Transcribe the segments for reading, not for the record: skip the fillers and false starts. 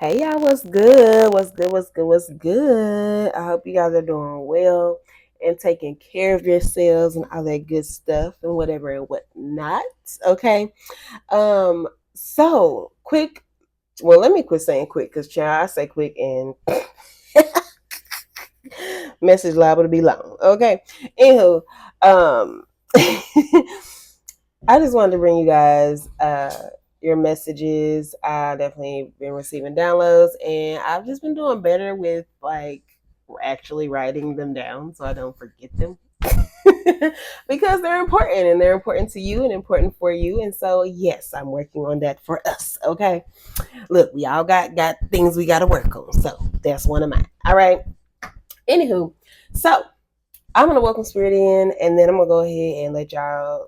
Hey y'all, what's good? What's good? What's good? What's good? I hope you guys are doing well and taking care of yourselves and all that good stuff and whatever and whatnot. Okay. So quick. Well, let me quit saying quick because child, I say quick and message liable to be long. Okay. Anywho, um, I just wanted to bring you guys your messages. I definitely been receiving downloads, and I've just been doing better with like actually writing them down so I don't forget them. Because they're important and they're important to you and important for you. And so yes, I'm working on that for us. Okay. Look, we all got things we gotta work on. So that's one of mine. All right. Anywho, so I'm gonna welcome Spirit in, and then I'm gonna go ahead and let y'all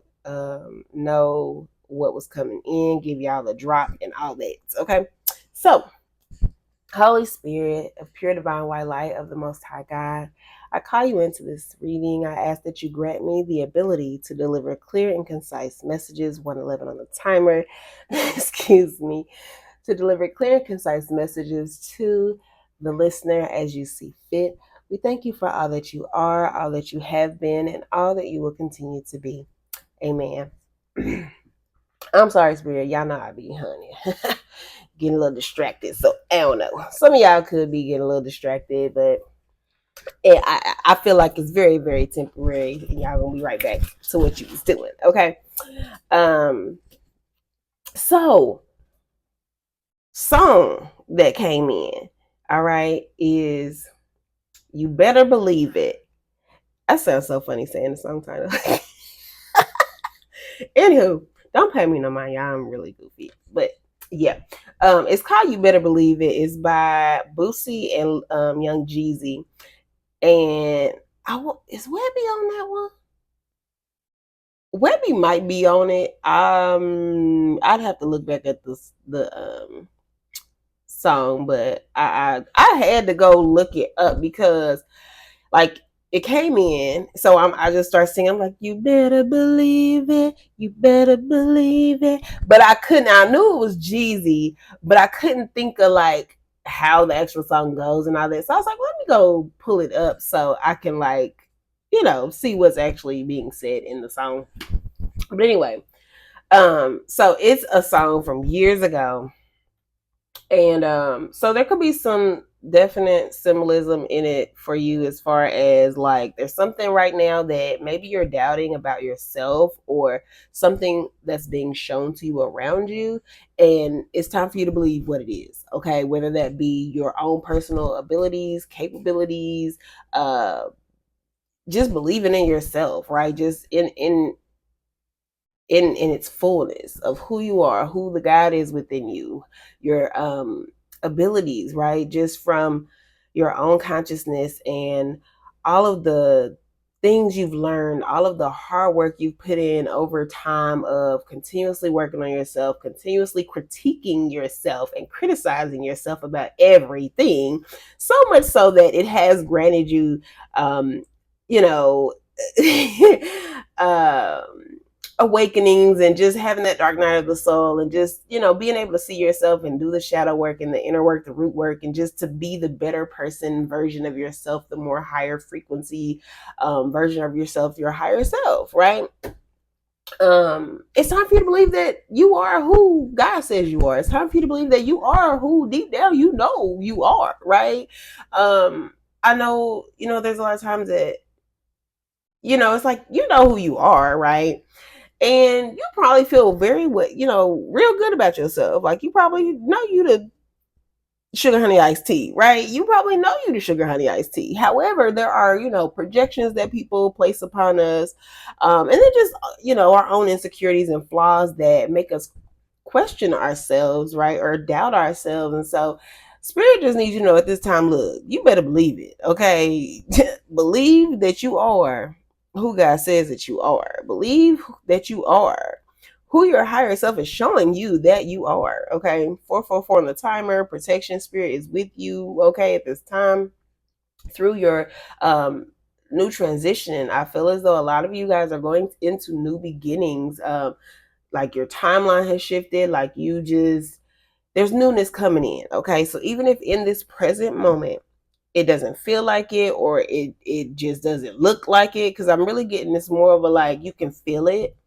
know what was coming in, give y'all the drop and all that. Okay, so Holy Spirit of pure divine white light of the Most High God, I call you into this reading. I ask that you grant me the ability to deliver clear and concise messages. 111 on the timer. Excuse me, to deliver clear and concise messages to the listener as you see fit. We thank you for all that you are, all that you have been, and all that you will continue to be. Amen. I'm sorry, Spirit. Y'all know I be, honey. Getting a little distracted. So, I don't know. Some of y'all could be getting a little distracted, but I feel like it's very, very temporary. And y'all going to be right back to what you was doing. Okay. Um. So, song that came in, all right, is You Better Believe It. That sounds so funny saying the song title. Anywho, don't pay me no mind, y'all. I'm really goofy. But yeah. It's called You Better Believe It. It's by Boosie and Young Jeezy. And is Webby on that one? Webby might be on it. I'd have to look back at the song, but I had to go look it up because like it came in, so I just start singing. I'm like, you better believe it, you better believe it. But I couldn't. I knew it was Jeezy, but I couldn't think of like how the actual song goes and all that. So I was like, let me go pull it up so I can like see what's actually being said in the song. But anyway, so it's a song from years ago, and so there could be some definite symbolism in it for you as far as like there's something right now that maybe you're doubting about yourself or something that's being shown to you around you, and it's time for you to believe what it is. Okay, whether that be your own personal abilities, capabilities, uh just believing in yourself, right? Just in its fullness of who you are, who the God is within you, your abilities, right? Just from your own consciousness and all of the things you've learned, all of the hard work you've put in over time of continuously working on yourself, continuously critiquing yourself and criticizing yourself about everything, so much so that it has granted you you know um awakenings and just having that dark night of the soul and just being able to see yourself and do the shadow work and the inner work, the root work, and just to be the better person version of yourself, the more higher frequency version of yourself, your higher self, right? It's time for you to believe that you are who God says you are. It's time for you to believe that you are who deep down you are, right? I know, there's a lot of times that it's like who you are, right? And you probably feel very real good about yourself. Like you probably know you the sugar honey iced tea, right? You probably know you the sugar honey iced tea. However, there are projections that people place upon us, and then just our own insecurities and flaws that make us question ourselves, right, or doubt ourselves. And so Spirit just needs you to know at this time, look, you better believe it, okay? Believe that you are who God says that you are. Believe that you are who your higher self is showing you that you are, okay? 444 on the timer. Protection Spirit is with you, okay, at this time through your new transition. I feel as though a lot of you guys are going into new beginnings. Like your timeline has shifted, like you just there's newness coming in. Okay, so even if in this present moment it doesn't feel like it, or it just doesn't look like it, because I'm really getting this more of a, like, you can feel it,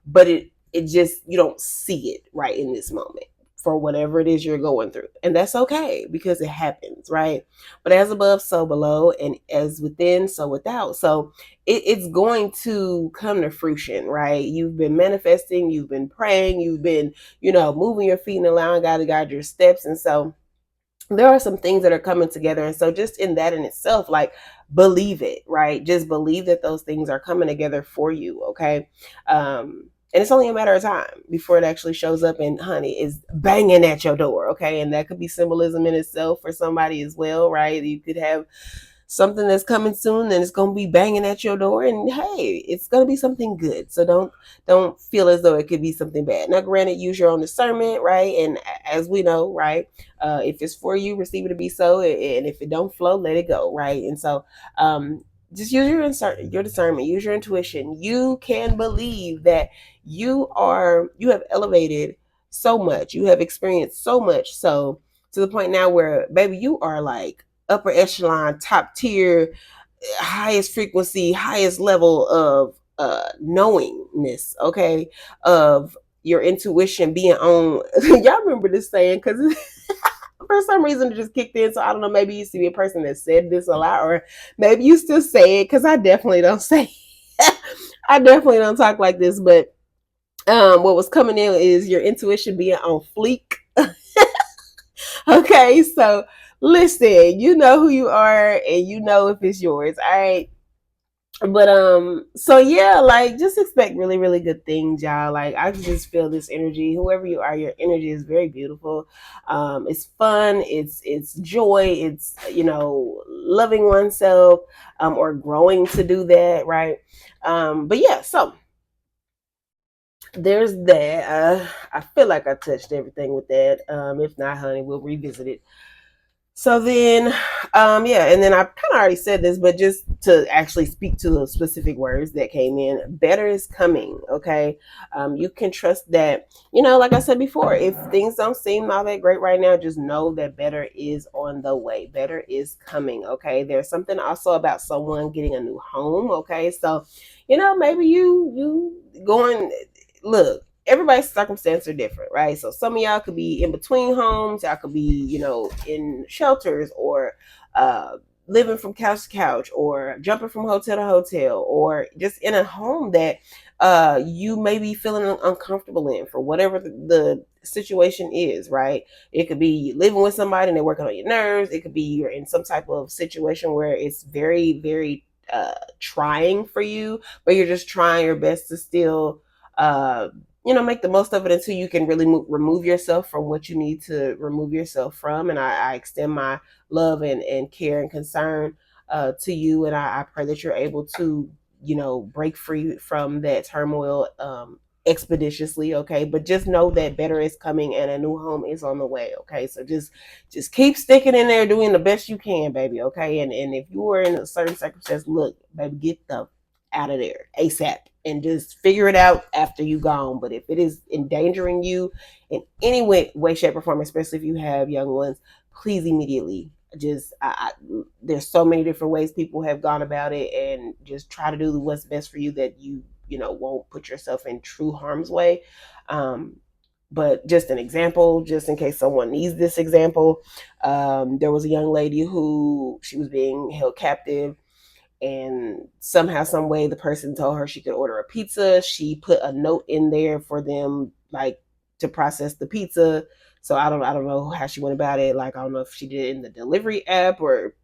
but it just, you don't see it right in this moment for whatever it is you're going through, and that's okay because it happens, right? But as above, so below, and as within, so without. So it's going to come to fruition, right? You've been manifesting, you've been praying, you've been, moving your feet and allowing God to guide your steps, and so there are some things that are coming together. And so just in that in itself, like, believe it, right? Just believe that those things are coming together for you. Okay. And it's only a matter of time before it actually shows up and, honey, is banging at your door. Okay. And that could be symbolism in itself for somebody as well, right? You could have something that's coming soon and it's going to be banging at your door, and hey, it's going to be something good. So don't feel as though it could be something bad. Now granted, use your own discernment, right? And as we know, right, if it's for you, receive it to be so, and if it don't flow, let it go, right? And so just use your discernment, use your intuition. You can believe that you have elevated so much, you have experienced so much, so to the point now where, baby, you are like upper echelon, top tier, highest frequency, highest level of knowingness, okay, of your intuition being on. Y'all remember this saying? Because for some reason it just kicked in. So I don't know, maybe you used to be a person that said this a lot, or maybe you still say it, because I definitely don't say I definitely don't talk like this. But what was coming in is your intuition being on fleek. Okay, so listen, you know who you are and you know if it's yours. All right. But so yeah, like, just expect really, really good things, y'all. Like, I just feel this energy. Whoever you are, your energy is very beautiful. It's fun, it's joy, it's, loving oneself, or growing to do that, right? But yeah, so there's that. I feel like I touched everything with that. If not, honey, we'll revisit it. So then, yeah, and then I kind of already said this, but just to actually speak to the specific words that came in, better is coming. Okay. You can trust that, like I said before, if things don't seem all that great right now, just know that better is on the way. Better is coming. Okay. There's something also about someone getting a new home. Okay. So, maybe you going, look, everybody's circumstances are different, right? So some of y'all could be in between homes, y'all could be, in shelters, or living from couch to couch, or jumping from hotel to hotel, or just in a home that you may be feeling uncomfortable in for whatever the situation is, right? It could be living with somebody and they're working on your nerves. It could be you're in some type of situation where it's very, very trying for you, but you're just trying your best to still uh, make the most of it until you can really remove yourself from what you need to remove yourself from. And I extend my love and care and concern to you. And I pray that you're able to, break free from that turmoil expeditiously. Okay. But just know that better is coming and a new home is on the way. Okay. So just keep sticking in there, doing the best you can, baby. Okay. And if you are in a certain circumstance, look, baby, get the out of there ASAP, and just figure it out after you gone. But if it is endangering you in any way, shape, or form, especially if you have young ones, please immediately just there's so many different ways people have gone about it, and just try to do what's best for you, that you won't put yourself in true harm's way. But just an example, just in case someone needs this example, there was a young lady who, she was being held captive, and somehow, some way, the person told her she could order a pizza. She put a note in there for them, like, to process the pizza. So I don't know how she went about it. Like, I don't know if she did it in the delivery app, or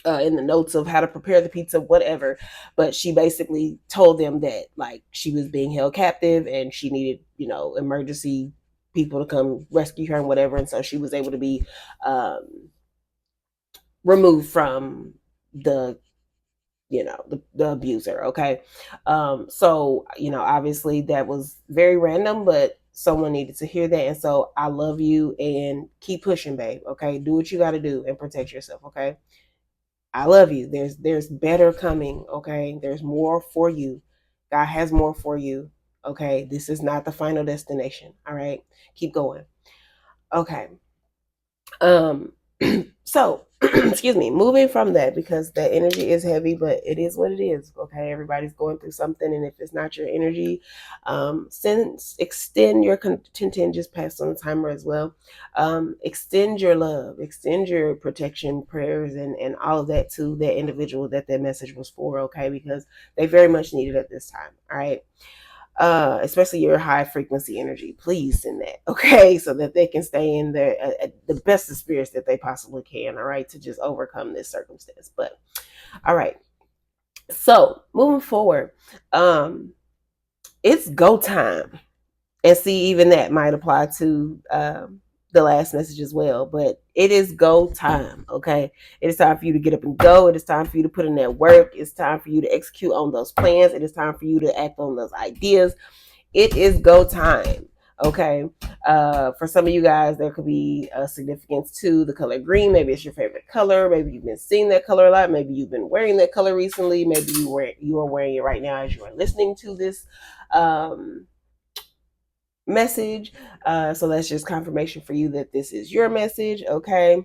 in the notes of how to prepare the pizza, whatever. But she basically told them that, like, she was being held captive and she needed, emergency people to come rescue her and whatever. And so she was able to be removed from the the abuser. Okay. So obviously that was very random, but someone needed to hear that. And so I love you, and keep pushing, babe. Okay. Do what you got to do and protect yourself. Okay. I love you. There's better coming. Okay. There's more for you. God has more for you. Okay. This is not the final destination. All right. Keep going. Okay. So excuse me, moving from that, because that energy is heavy, but it is what it is. Okay, everybody's going through something, and if it's not your energy, extend your content and just pass on the timer as well. Extend your love, extend your protection prayers, and all of that to that individual that message was for. Okay, because they very much need it at this time. All right. Especially your high frequency energy, please send that, okay, so that they can stay in their the best of spirits that they possibly can, all right, to just overcome this circumstance. But all right, so moving forward, it's go time. And see, even that might apply to the last message as well, but it is go time. Okay, it is time for you to get up and go. It is time for you to put in that work. It's time for you to execute on those plans. It is time for you to act on those ideas. It is go time. Okay. For some of you guys, there could be a significance to the color green. Maybe it's your favorite color. Maybe you've been seeing that color a lot. Maybe you've been wearing that color recently. Maybe you are wearing it right now as you are listening to this message. So that's just confirmation for you that this is your message. Okay.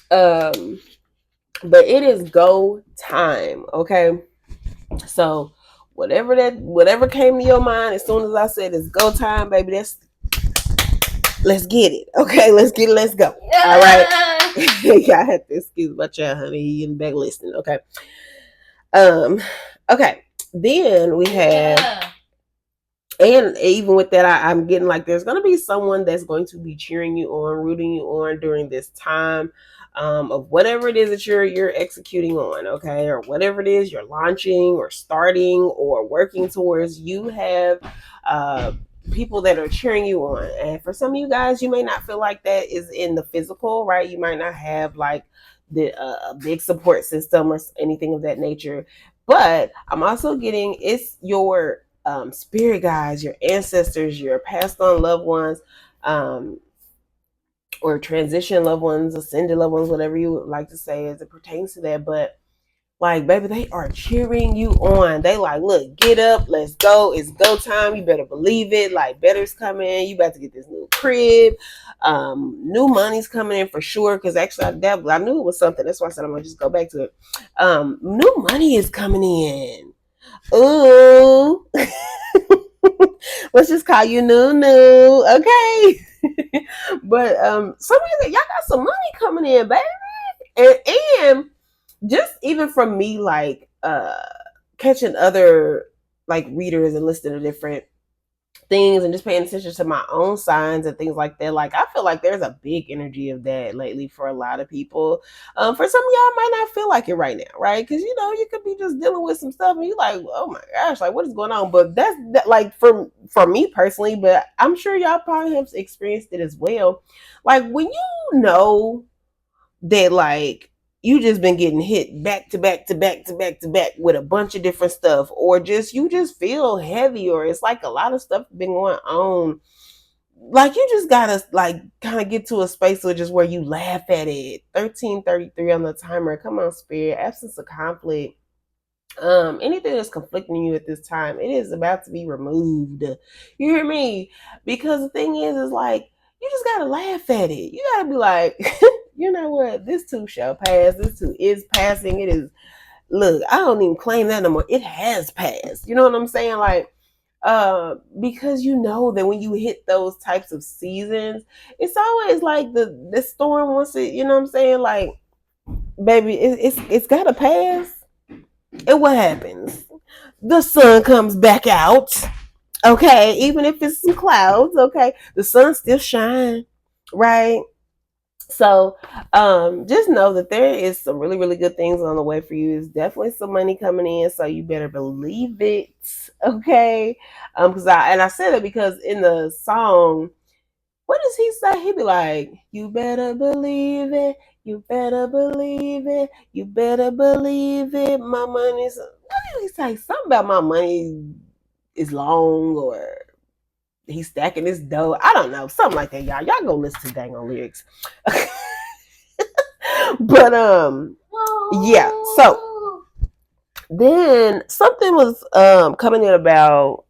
But it is go time. Okay. So whatever came to your mind as soon as I said it's go time, baby, let's get it. Okay, let's get it, let's go. All right. Y'all have to excuse my child, honey. He in the back listening. Okay. Okay. Then we have, and even with that, I'm getting like there's going to be someone that's going to be cheering you on, rooting you on during this time of whatever it is that you're executing on, okay, or whatever it is you're launching or starting or working towards. You have people that are cheering you on, and for some of you guys, you may not feel like that is in the physical, right? You might not have like the a big support system or anything of that nature, but I'm also getting it's your spirit guides, your ancestors, your passed on loved ones, or transition loved ones, ascended loved ones, whatever you would like to say as it pertains to that. But like, baby, they are cheering you on. They like, look, get up, let's go. It's go time. You better believe it. Like, better's coming. You about to get this new crib. New money's coming in for sure. Because actually, I knew it was something. That's why I said I'm gonna just go back to it. New money is coming in. Ooh. Let's just call you Nunu, okay? But some of you, y'all got some money coming in, baby. And just even from me, like catching other like readers and listening to different things and just paying attention to my own signs and things like that. Like I feel like there's a big energy of that lately for a lot of people. For some of y'all might not feel like it right now, right? Because you could be just dealing with some stuff and you like, oh my gosh, like what is going on? But that's that, like for me personally, but I'm sure y'all probably have experienced it as well. Like when you know that like you just been getting hit back to back to back to back to back with a bunch of different stuff, or just you just feel heavy, or it's like a lot of stuff been going on. Like you just gotta like kind of get to a space of just where you laugh at it. 13:33 on the timer. Come on, spirit. Absence of conflict. Anything that's conflicting you at this time, it is about to be removed. You hear me? Because the thing is like you just gotta laugh at it. You gotta be like, you know what? This too shall pass. This too is passing. It is. Look, I don't even claim that no more. It has passed. You know what I'm saying? Like, because you know that when you hit those types of seasons, it's always like the storm wants it. You know what I'm saying? Like, baby, it's gotta pass. And what happens? The sun comes back out. Okay, even if it's some clouds, okay, the sun still shines, right? So just know that there is some really, really good things on the way for you. There's definitely some money coming in, so you better believe it. Okay. Because I said it because in the song, what does he say? He be like, you better believe it, you better believe it, you better believe it. My money's what did he say? Something about my money is long, or he's stacking his dough. I don't know. Something like that, y'all. Y'all go listen to dang on lyrics. But yeah, so then something was coming in about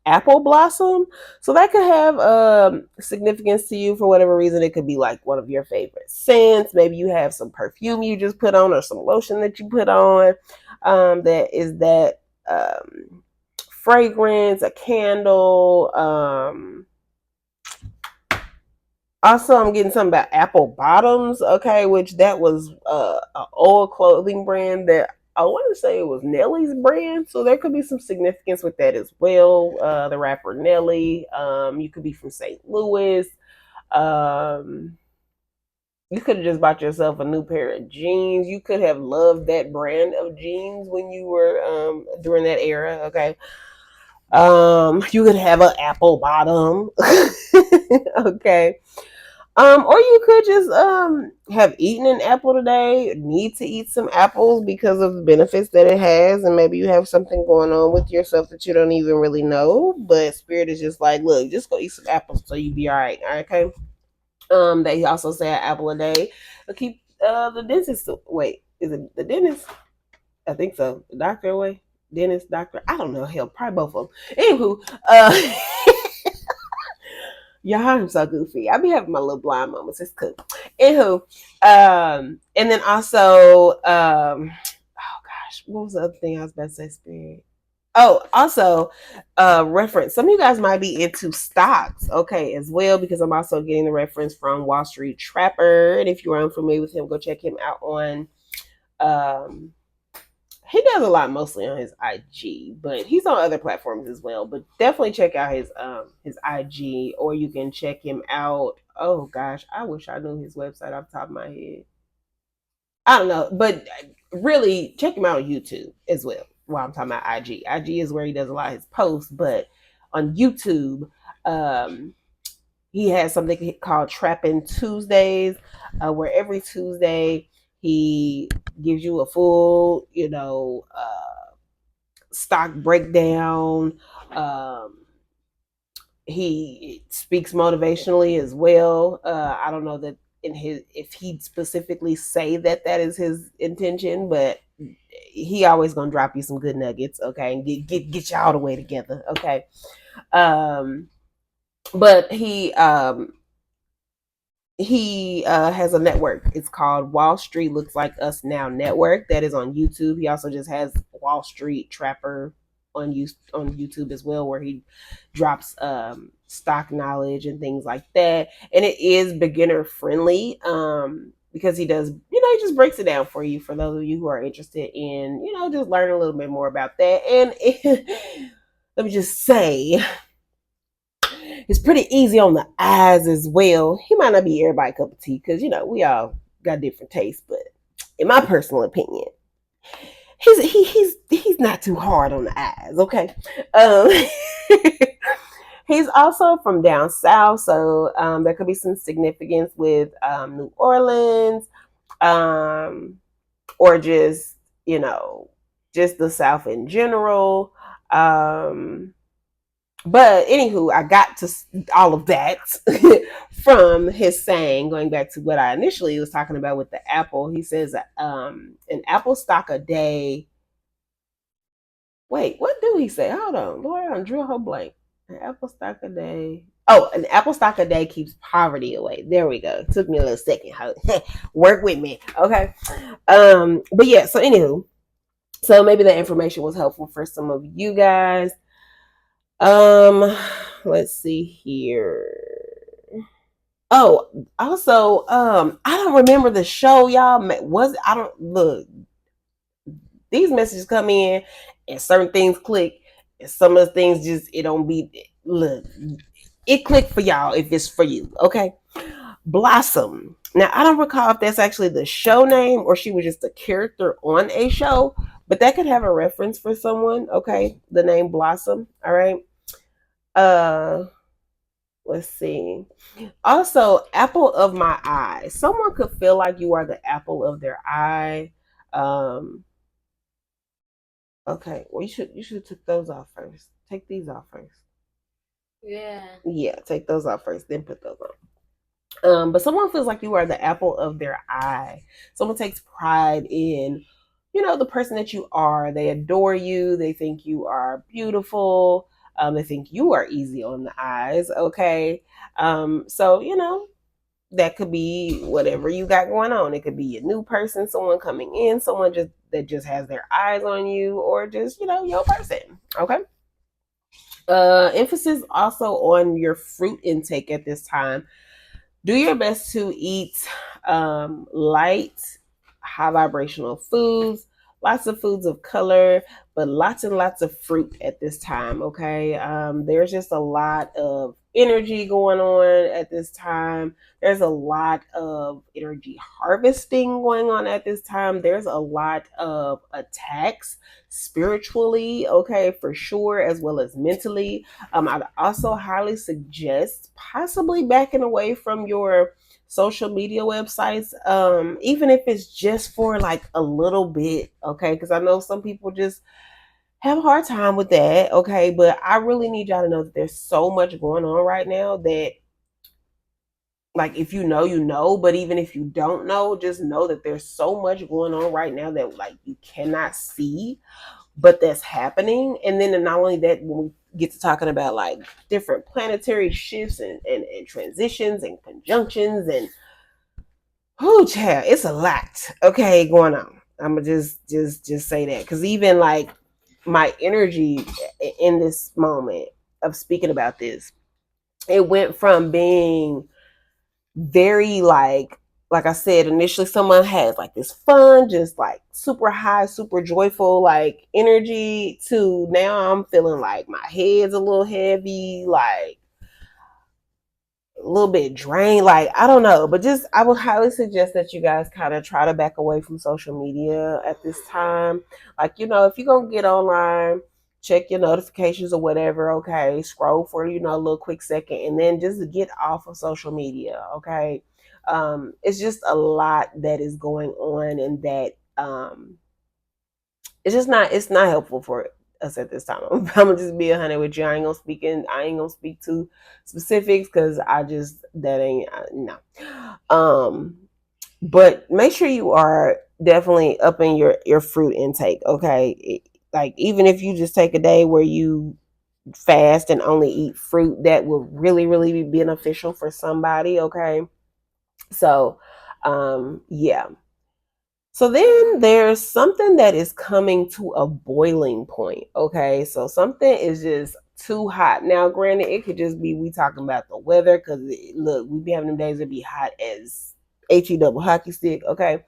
apple blossom. So that could have significance to you for whatever reason. It could be like one of your favorite scents. Maybe you have some perfume you just put on or some lotion that you put on that is that fragrance, a candle. Also, I'm getting something about apple bottoms. Okay, which that was an old clothing brand that I want to say it was Nelly's brand. So there could be some significance with that as well. The rapper Nelly. You could be from St. Louis. Um, you could have just bought yourself a new pair of jeans. You could have loved that brand of jeans when you were during that era. Okay. You could have an apple bottom. Okay. Or you could just have eaten an apple today, need to eat some apples because of the benefits that it has, and maybe you have something going on with yourself that you don't even really know. But spirit is just like, look, just go eat some apples so you be all right. Okay. They also say an apple a day. But keep the dentist. Wait, is it the dentist? I think so. The doctor away. Dentist, doctor. I don't know. Hell, probably both of them. Anywho, y'all, I'm so goofy. I be having my little blind moments. It's cool. Anywho, and then also, oh gosh, what was the other thing I was about to say? Spirit. Oh, also, reference. Some of you guys might be into stocks, okay, as well, because I'm also getting the reference from Wall Street Trapper. And if you're unfamiliar with him, go check him out on um he does a lot mostly on his IG, but he's on other platforms as well. But definitely check out his IG, or you can check him out. Oh gosh, I wish I knew his website off the top of my head. I don't know, but really check him out on YouTube as well. While I'm talking about IG, IG is where he does a lot of his posts, but on YouTube, um, he has something called Trapping Tuesdays, where every Tuesday he gives you a full, stock breakdown. Um, he speaks motivationally as well. I don't know that in his if he specifically say that that is his intention, but he always gonna drop you some good nuggets, okay, and get y'all the way together, okay. Um, but he has a network. It's called Wall Street Looks Like Us Now Network. That is on YouTube. He also just has Wall Street Trapper on YouTube as well, where he drops stock knowledge and things like that. And it is beginner friendly because he does, he just breaks it down for you, for those of you who are interested in, just learn a little bit more about that. And let me just say, it's pretty easy on the eyes as well. He might not be everybody cup of tea because we all got different tastes, but in my personal opinion, he's not too hard on the eyes. Okay, um, he's also from down south, so there could be some significance with New Orleans, um, or just just the South in general. But anywho, I got to all of that from his saying, going back to what I initially was talking about with the apple. He says, an apple stock a day. Wait, what do he say? Hold on. Lord, I drew a whole blank. An apple stock a day. Oh, an apple stock a day keeps poverty away. There we go. It took me a little second. Work with me. Okay. But yeah, so anywho. So maybe that information was helpful for some of you guys. Let's see here. Oh, also, I don't remember the show, y'all. Was I don't look. These messages come in, and certain things click, and some of the things just it don't be. Look, it clicked for y'all if it's for you. Okay, Blossom. Now I don't recall if that's actually the show name or she was just a character on a show, but that could have a reference for someone. Okay, the name Blossom. All right. Uh, let's see. Also, apple of my eye. Someone could feel like you are the apple of their eye. Um, okay. Well, you should take those off first. Take these off first. Yeah. Yeah, take those off first, then put those on. But someone feels like you are the apple of their eye. Someone takes pride in, the person that you are. They adore you. They think you are beautiful. They think you are easy on the eyes. Okay. So, that could be whatever you got going on. It could be a new person, someone coming in, someone just that just has their eyes on you, or just, your person. Okay. Emphasis also on your fruit intake at this time. Do your best to eat light, high vibrational foods, lots of foods of color, but lots and lots of fruit at this time. Okay. There's just a lot of energy going on at this time. There's a lot of energy harvesting going on at this time. There's a lot of attacks spiritually, okay, for sure, as well as mentally. I'd also highly suggest possibly backing away from your social media websites, even if it's just for like a little bit, okay? Because I know some people just have a hard time with that, okay? But I really need y'all to know that there's so much going on right now that, like, if you know, you know, but even if you don't know, just know that there's so much going on right now that, like, you cannot see, but that's happening. And then not only that, when we get to talking about like different planetary shifts and transitions and conjunctions and child, it's a lot, okay, going on. I'm gonna just say that, because even like my energy in this moment of speaking about this, it went from being very like I said, initially someone has like this fun, just like super high, super joyful like energy, to now I'm feeling like my head's a little heavy, like a little bit drained, like I don't know. But just, I would highly suggest that you guys kind of try to back away from social media at this time. Like, if you're gonna get online, check your notifications or whatever, okay, scroll for a little quick second, and then just get off of social media, okay. It's just a lot that is going on, and that it's not helpful for us at this time. I'm gonna just be 100 with you. I ain't gonna speak to specifics, because that ain't no. But make sure you are definitely upping your fruit intake, okay. Like, even if you just take a day where you fast and only eat fruit, that will really, really be beneficial for somebody, okay. So yeah. So then there's something that is coming to a boiling point, okay? So something is just too hot. Now, granted, it could just be we talking about the weather, because look, we be having them days that be hot as HE double hockey stick, okay?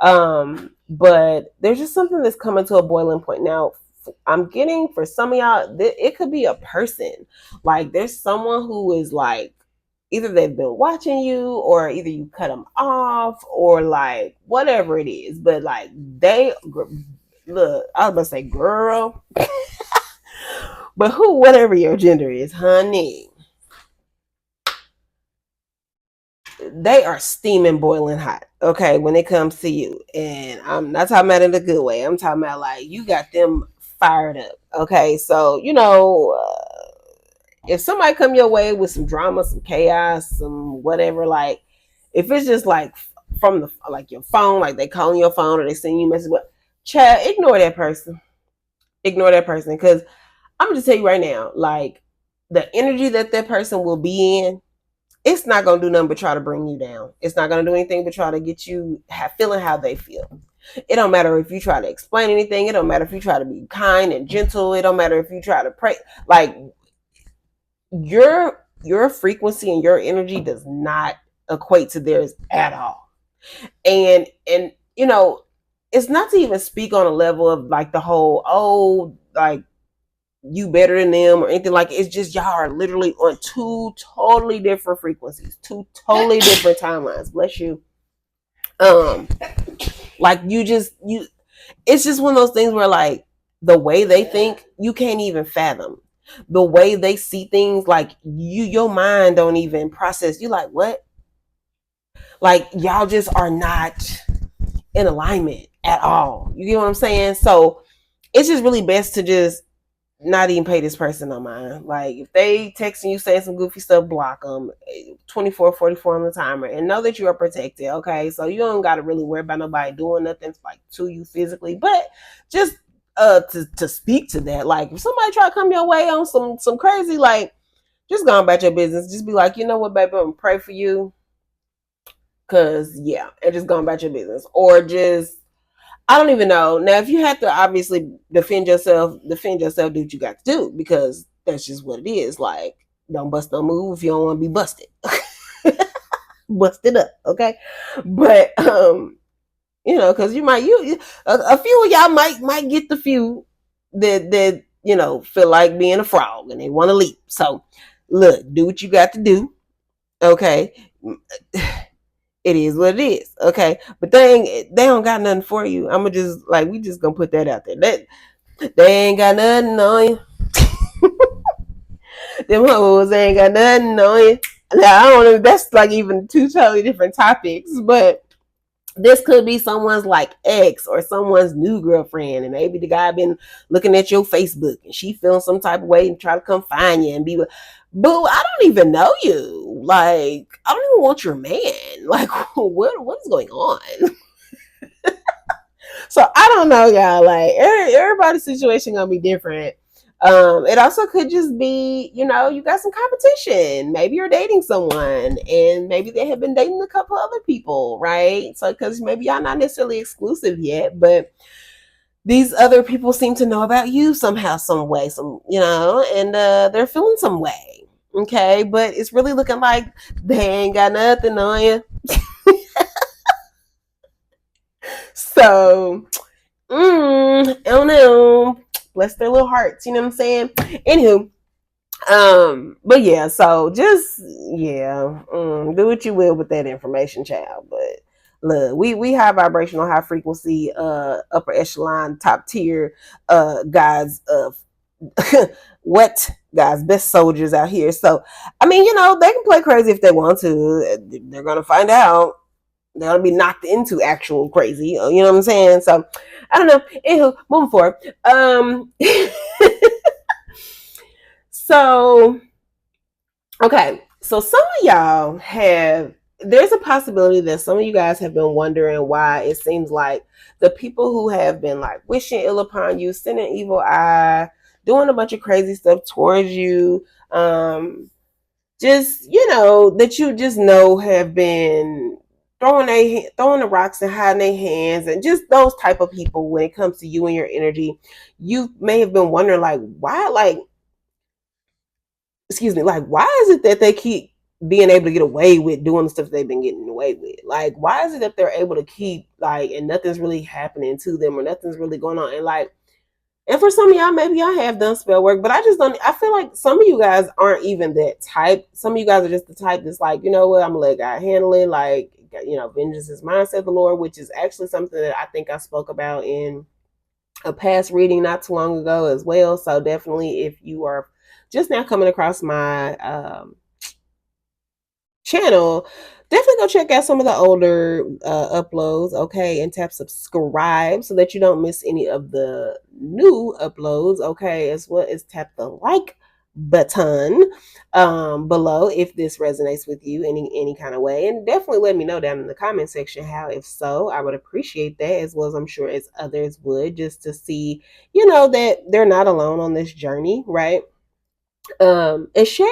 But there's just something that's coming to a boiling point. Now, I'm getting, for some of y'all, it could be a person. Like, there's someone who is like, either they've been watching you, or either you cut them off, or like whatever it is. But like, look, I was about to say girl, but whatever your gender is, honey, they are steaming, boiling hot, okay, when it comes to you. And I'm not talking about it in a good way. I'm talking about like, you got them fired up, okay. So if somebody come your way with some drama, some chaos, some whatever, like, if it's just like from the, like, your phone, like they calling your phone or they sending you a message, but child, ignore that person. Ignore that person, because I'm gonna just tell you right now, like, the energy that person will be in, it's not gonna do nothing but try to bring you down. It's not gonna do anything but try to get you feeling how they feel. It don't matter if you try to explain anything. It don't matter if you try to be kind and gentle. It don't matter if you try to pray. Like, your frequency and your energy does not equate to theirs at all. And it's not to even speak on a level of like the whole, like, you better than them or anything. Like, it's just y'all are literally on two totally different frequencies, two totally different timelines. Bless you. Like, it's just one of those things where, like, the way they think, you can't even fathom. The way they see things, like, your mind don't even process. You like, what? Like, y'all just are not in alignment at all. You get what I'm saying? So it's just really best to just not even pay this person no mind. Like, if they texting you saying some goofy stuff, block them. 24:44 on the timer, and know that you are protected, okay? So you don't got to really worry about nobody doing nothing like to you physically, but just to speak to that. Like if somebody try to come your way on some crazy, like just go about your business. Just be like, you know what, baby, I'm gonna pray for you. Cause yeah, and just go about your business. Or just I don't even know. Now if you have to obviously defend yourself, do what you got to do, because that's just what it is. Like, don't bust no move if you don't want to be busted. Busted up, okay? But because you might a few of y'all might get the few that feel like being a frog and they want to leap. So look, do what you got to do, okay? It is what it is, okay? But they don't got nothing for you. I'm gonna just like we just gonna put that out there. That they ain't got nothing on you. Them hoes ain't got nothing on you. Now I don't know. That's like even two totally different topics, but this could be someone's like ex or someone's new girlfriend, and maybe the guy been looking at your Facebook and she feeling some type of way and try to come find you and be like, boo, I don't even know you. Like, I don't even want your man. Like, what is going on? So I don't know, y'all. Like everybody's situation gonna be different. It also could just be, you got some competition. Maybe you're dating someone, and maybe they have been dating a couple other people, right? So because maybe y'all not necessarily exclusive yet, but these other people seem to know about you somehow, some way, and they're feeling some way. Okay, but it's really looking like they ain't got nothing on you. So I don't know. Bless their little hearts, you know what I'm saying? Anywho, but yeah, so just do what you will with that information, child. But look, we high vibrational, high frequency, upper echelon, top tier, guys of what guys, best soldiers out here. So I mean, they can play crazy if they want to. They're gonna find out. They're gonna be knocked into actual crazy. You know what I'm saying? So I don't know. Anywho, moving forward. So okay, so some of y'all there's a possibility that some of you guys have been wondering why it seems like the people who have been like wishing ill upon you, sending evil eye, doing a bunch of crazy stuff towards you, just that you just know have been throwing the rocks and hiding their hands, and just those type of people. When it comes to you and your energy, you may have been wondering like why, like, excuse me, like why is it that they keep being able to get away with doing the stuff they've been getting away with? Like, why is it that they're able to keep like, and nothing's really happening to them, or nothing's really going on? And like, and for some of y'all, maybe y'all have done spell work, but I just don't. I feel like some of you guys aren't even that type. Some of you guys are just the type that's like, you know what, I'm gonna let God handle it. Like, vengeance is mine, said the Lord, which is actually something that I think I spoke about in a past reading not too long ago as well. So definitely, if you are just now coming across my channel, definitely go check out some of the older uploads, okay, and tap subscribe so that you don't miss any of the new uploads, okay, as well as tap the like button below if this resonates with you any kind of way, and definitely let me know down in the comment section how, if so, I would appreciate that, as well as I'm sure as others would, just to see that they're not alone on this journey, right? And share